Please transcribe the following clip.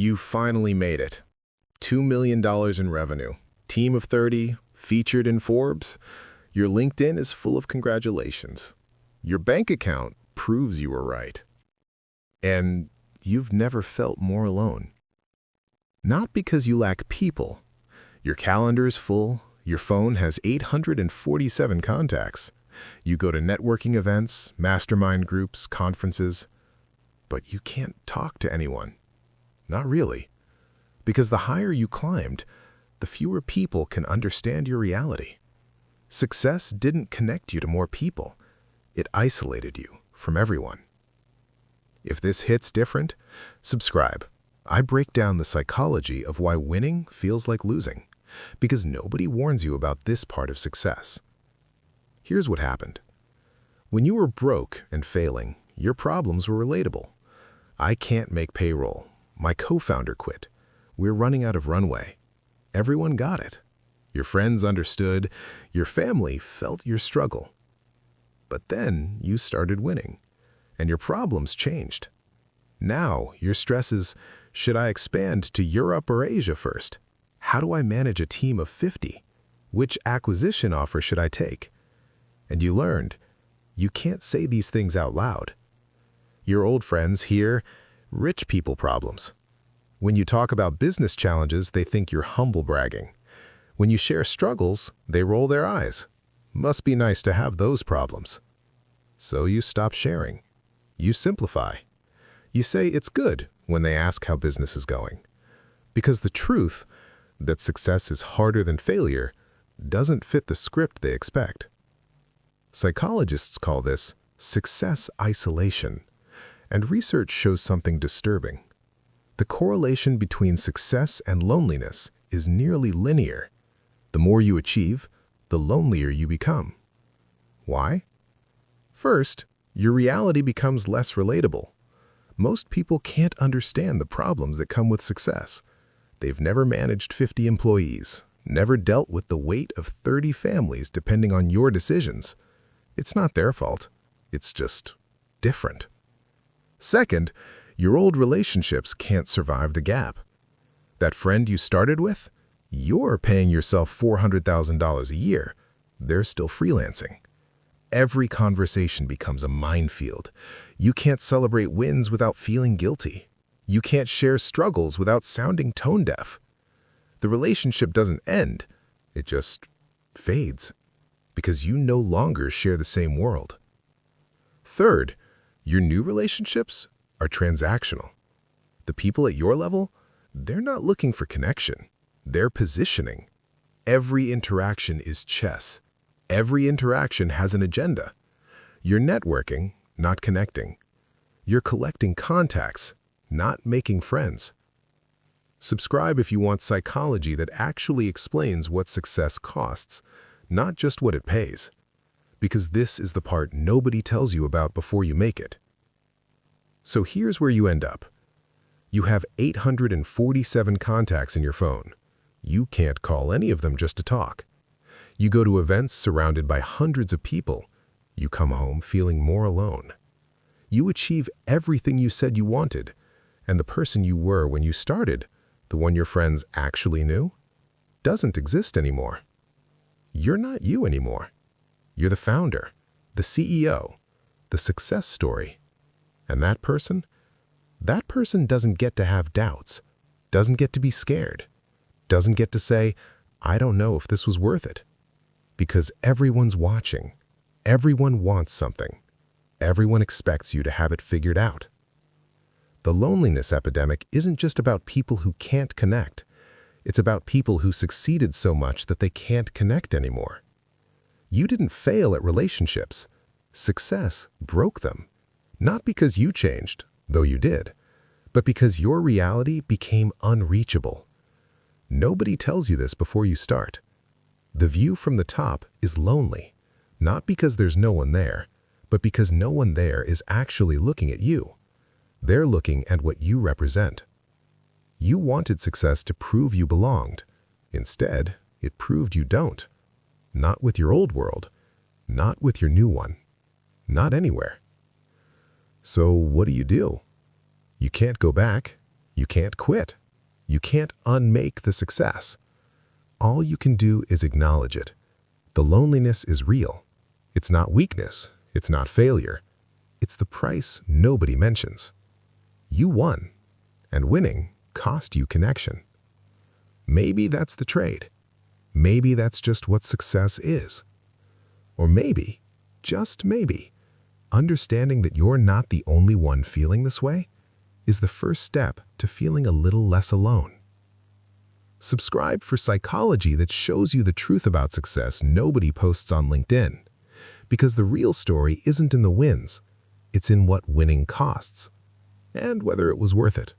You finally made it. $2 million in revenue. Team of 30, featured in Forbes. Your LinkedIn is full of congratulations. Your bank account proves you were right. And you've never felt more alone. Not because you lack people. Your calendar is full. Your phone has 847 contacts. You go to networking events, mastermind groups, conferences. But you can't talk to anyone. Not really. Because the higher you climbed, the fewer people can understand your reality. Success didn't connect you to more people. It isolated you from everyone. If this hits different, subscribe. I break down the psychology of why winning feels like losing, because nobody warns you about this part of success. Here's what happened. When you were broke and failing, your problems were relatable. I can't make payroll. My co-founder quit. We're running out of runway. Everyone got it. Your friends understood. Your family felt your struggle. But then you started winning, and your problems changed. Now your stress is, should I expand to Europe or Asia first? How do I manage a team of 50? Which acquisition offer should I take? And you learned, you can't say these things out loud. Your old friends hear rich people problems. When you talk about business challenges, they think you're humble bragging. When you share struggles, they roll their eyes. Must be nice to have those problems. So you stop sharing. You simplify. You say it's good when they ask how business is going. Because the truth, that success is harder than failure, doesn't fit the script they expect. Psychologists call this success isolation, and research shows something disturbing. The correlation between success and loneliness is nearly linear. The more you achieve, the lonelier you become. Why? First, your reality becomes less relatable. Most people can't understand the problems that come with success. They've never managed 50 employees, never dealt with the weight of 30 families depending on your decisions. It's not their fault. It's just different. Second, your old relationships can't survive the gap. That friend you started with, you're paying yourself $400,000 a year. They're still freelancing. Every conversation becomes a minefield. You can't celebrate wins without feeling guilty. You can't share struggles without sounding tone-deaf. The relationship doesn't end. It just fades because you no longer share the same world. Third, your new relationships are transactional. The people at your level, they're not looking for connection. They're positioning. Every interaction is chess. Every interaction has an agenda. You're networking, not connecting. You're collecting contacts, not making friends. Subscribe if you want psychology that actually explains what success costs, not just what it pays. Because this is the part nobody tells you about before you make it. So here's where you end up. You have 847 contacts in your phone. You can't call any of them just to talk. You go to events surrounded by hundreds of people. You come home feeling more alone. You achieve everything you said you wanted, and the person you were when you started, the one your friends actually knew, doesn't exist anymore. You're not you anymore. You're the founder, the CEO, the success story. And that person doesn't get to have doubts, doesn't get to be scared, doesn't get to say, I don't know if this was worth it. Because everyone's watching. Everyone wants something. Everyone expects you to have it figured out. The loneliness epidemic isn't just about people who can't connect. It's about people who succeeded so much that they can't connect anymore. You didn't fail at relationships. Success broke them. Not because you changed, though you did, but because your reality became unreachable. Nobody tells you this before you start. The view from the top is lonely, not because there's no one there, but because no one there is actually looking at you. They're looking at what you represent. You wanted success to prove you belonged. Instead, it proved you don't. Not with your old world, not with your new one, not anywhere. So what do? You can't go back. You can't quit. You can't unmake the success. All you can do is acknowledge it. The loneliness is real. It's not weakness. It's not failure. It's the price nobody mentions. You won, and winning cost you connection. Maybe that's the trade. Maybe that's just what success is. Or maybe, just maybe, understanding that you're not the only one feeling this way is the first step to feeling a little less alone. Subscribe for psychology that shows you the truth about success nobody posts on LinkedIn. Because the real story isn't in the wins, it's in what winning costs, and whether it was worth it.